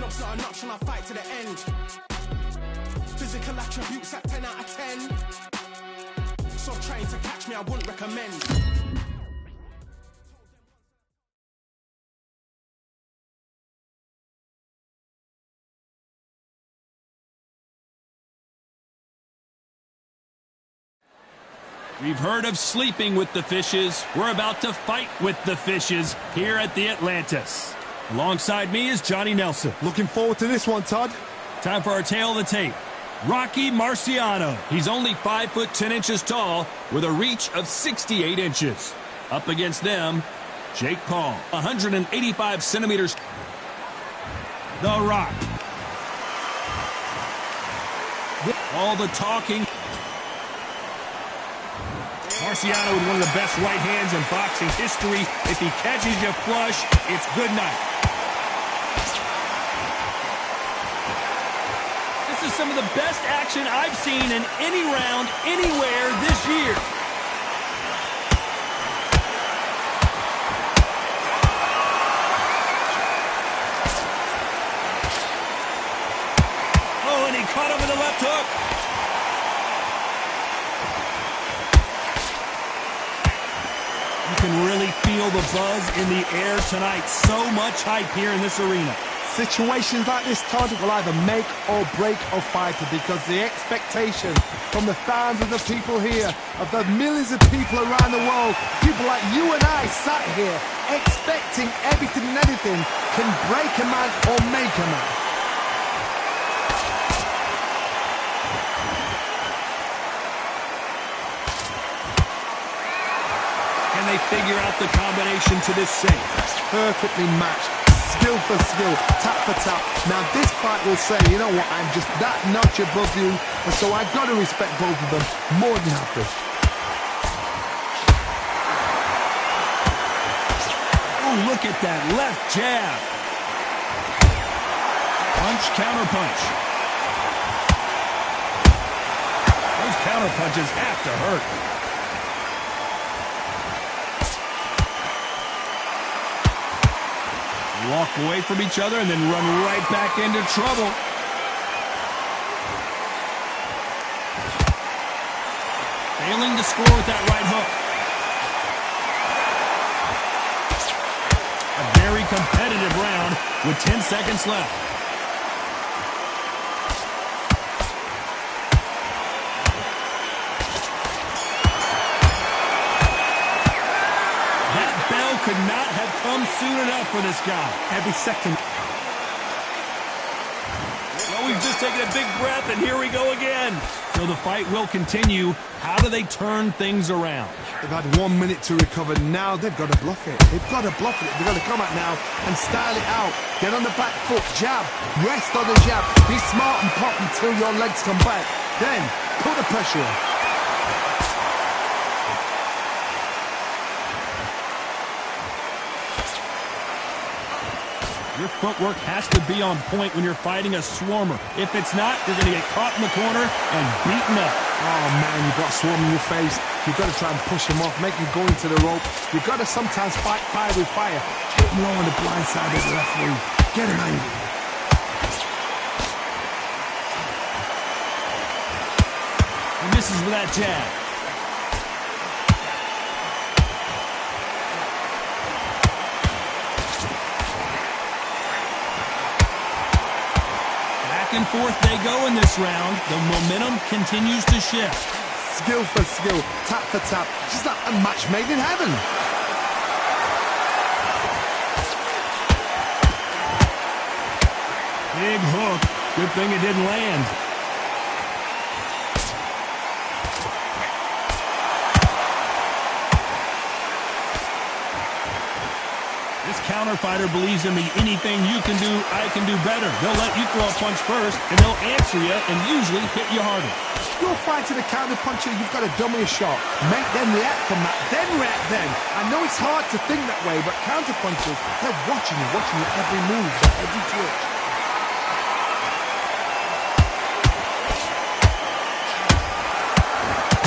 knob's not a notch and I fight to the end. Physical attributes at 10 out of 10. So trying to catch me I wouldn't recommend. We've heard of sleeping with the fishes. We're about to fight with the fishes here at the Atlantis. Alongside me is Johnny Nelson. Looking forward to this one, Todd. Time for our tale of the tape. Rocky Marciano. He's only 5 foot 10 inches tall with a reach of 68 inches. Up against them, Jake Paul, 185 centimeters. The Rock. All the talking. Marciano with one of the best right hands in boxing history. If he catches you flush, it's good night. This is some of the best action I've seen in any round, anywhere this year. Oh, and he caught him with a left hook. You can really feel the buzz in the air tonight. So much hype here in this arena. Situations like this, Todd, will either make or break a fighter because the expectation from the thousands of people here, of the millions of people around the world, people like you and I sat here expecting everything and anything can break a man or make a man. Can they figure out the combination to this sink? Perfectly matched. Skill for skill, tap for tap. Now this fight will say, you know what, I'm just that notch above you, and so I've got to respect both of them more than happy. Oh, look at that left jab. Punch, counter punch. Those counter punches have to hurt. Walk away from each other and then run right back into trouble. Failing to score with that right hook. A very competitive round with 10 seconds left. That bell could not have come soon enough for this guy. Every second. Well, we've just taken a big breath, and here we go again. So the fight will continue. How do they turn things around? They've had 1 minute to recover. Now they've got to bluff it. They've got to bluff it. They've got to come out now and style it out. Get on the back foot, jab, rest on the jab. Be smart and pop until your legs come back. Then put the pressure on. Your footwork has to be on point when you're fighting a swarmer. If it's not, you're going to get caught in the corner and beaten up. Oh, man, you've got a swarm in your face. You've got to try and push him off, make him go into the rope. You've got to sometimes fight fire with fire. Hit him low on the blind side of the referee. Get him angry. He misses with that jab. And forth they go in this round. The momentum continues to shift. Skill for skill, tap for tap, just like a match made in heaven. Big hook. Good thing it didn't land. This counter fighter believes in the anything you can do, I can do better. They'll let you throw a punch first, and they'll answer you and usually hit you harder. You're fighting a counter puncher, you've got to dummy a shot. Make them react from that, then react then. I know it's hard to think that way, but counter punchers, they're watching you every move, every twitch.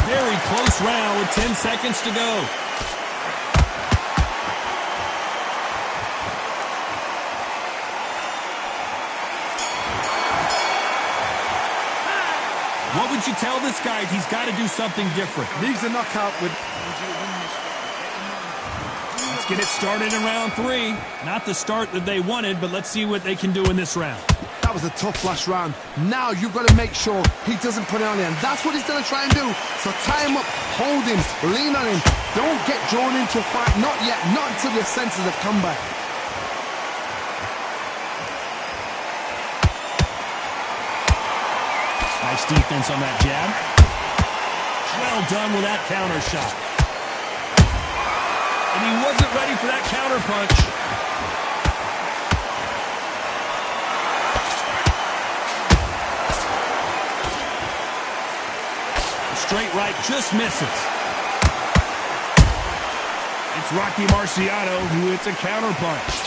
Very close round with 10 seconds to go. What would you tell this guy? He's got to do something different. Needs a knockout with... Let's get it started in round 3. Not the start that they wanted, but let's see what they can do in this round. That was a tough last round. Now you've got to make sure he doesn't put it on the end. That's what he's going to try and do. So tie him up, hold him, lean on him. Don't get drawn into a fight. Not yet. Not until your senses have come back. Nice defense on that jab. Well done with that counter shot. And he wasn't ready for that counter punch. Straight right just misses. It's Rocky Marciano who hits a counter punch.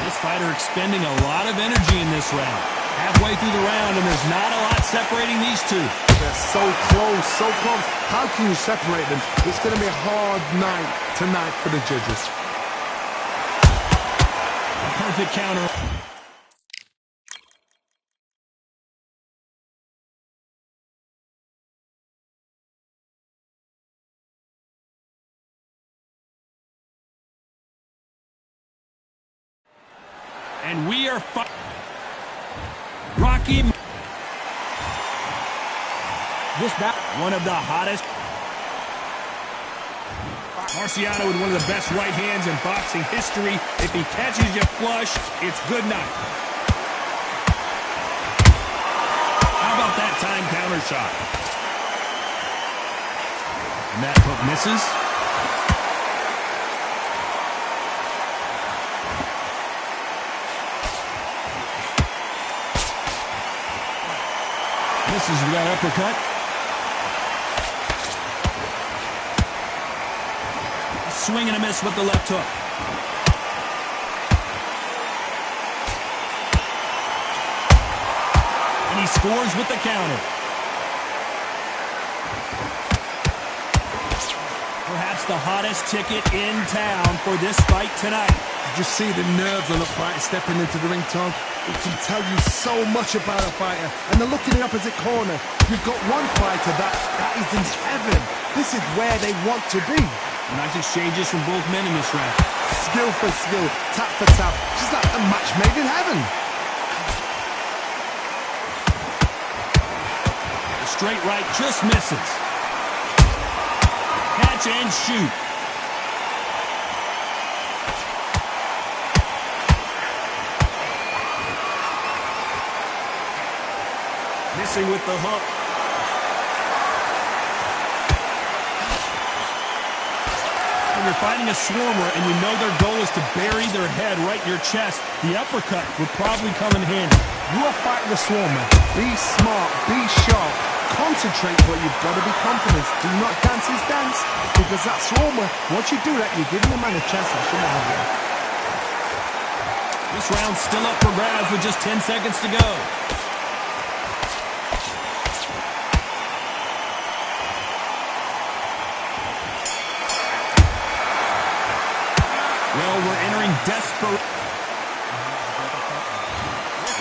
This fighter expending a lot of energy in this round. Halfway through the round, and there's not a lot separating these two. They're so close, so close. How can you separate them? It's going to be a hard night tonight for the judges. A perfect counter. And we are Rocky. One of the hottest. Marciano with one of the best right hands in boxing history. If he catches you flush, it's good night. How about that time counter shot? And that hook misses. Misses with that uppercut. Swing and a miss with the left hook. And he scores with the counter. Perhaps the hottest ticket in town for this fight tonight. Did you see the nerves on the fighter stepping into the ring, Tom? It can tell you so much about a fighter. And then look in the opposite corner. You've got one fighter that is in heaven. This is where they want to be. Nice exchanges from both men in this round. Skill for skill, tap for tap. Just like a match made in heaven. The straight right just misses. Catch and shoot. Missing with the hook. When you're fighting a swarmer and you know their goal is to bury their head right in your chest, the uppercut would probably come in handy. You're fighting a swarmer. Be smart, be sharp, concentrate, but you've got to be confident. Do not dance his dance, because that swarmer, once you do that, you're giving the man a chance to shouldn't have you. This round's still up for grabs with just 10 seconds to go. Well, we're entering desperate.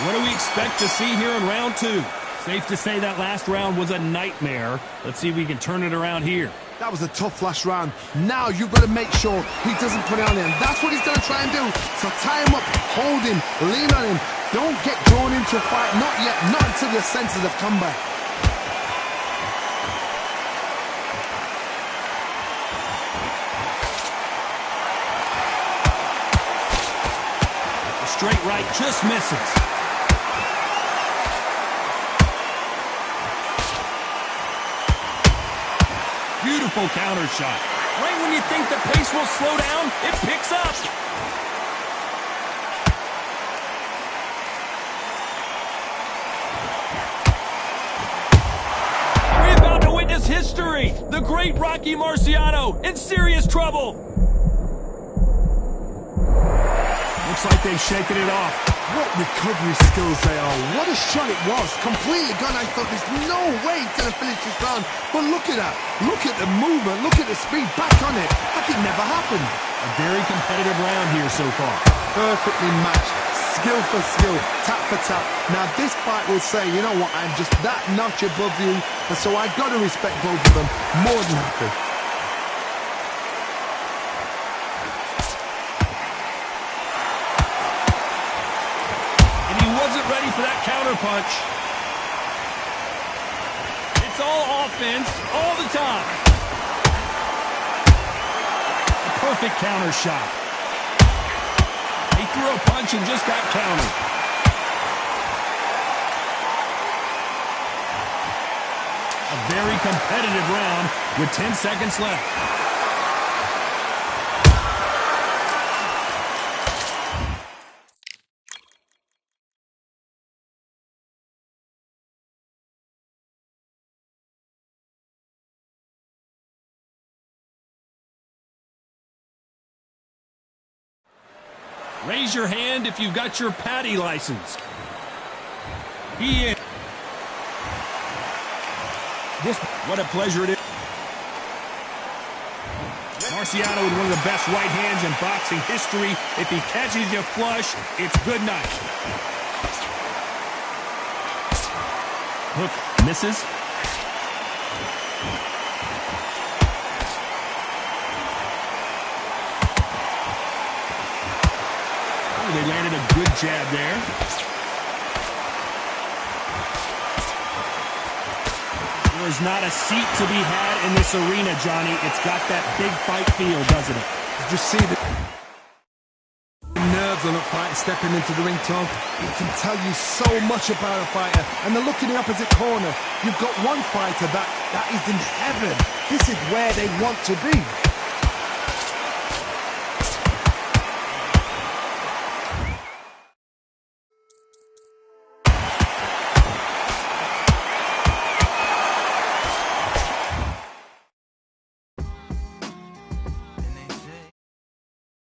What do we expect to see here in round 2? Safe to say that last round was a nightmare. Let's see if we can turn it around here. That was a tough last round. Now you've got to make sure he doesn't put it on him. That's what he's going to try and do. So tie him up, hold him, lean on him. Don't get drawn into a fight. Not yet. Not until your senses have come back. Straight right just misses. Beautiful counter shot. Right when you think the pace will slow down, it picks up. We're about to witness history. The great Rocky Marciano in serious trouble. Looks like they've shaken it off. What recovery skills they are. What a shot it was. Completely gone. I thought there's no way he's going to finish this round. But look at that. Look at the movement. Look at the speed. Back on it. Like it never happened. A very competitive round here so far. Perfectly matched. Skill for skill. Tap for tap. Now this fight will say, you know what, I'm just that notch above you. And so I got to respect both of them. More than happy. Wasn't ready for that counter punch. It's all offense all the time. A perfect counter shot. He threw a punch and just got countered. A very competitive round with 10 seconds left. Raise your hand if you've got your Paddy license. What a pleasure it is. Marciano with one of the best right hands in boxing history. If he catches you flush, it's good night. Hook misses. They landed a good jab there. There's not a seat to be had in this arena, Johnny. It's got that big fight feel, doesn't it? Did you see the nerves on a fighter stepping into the ring, Tom? It can tell you so much about a fighter. And the look in the opposite corner. You've got one fighter that is in heaven. This is where they want to be.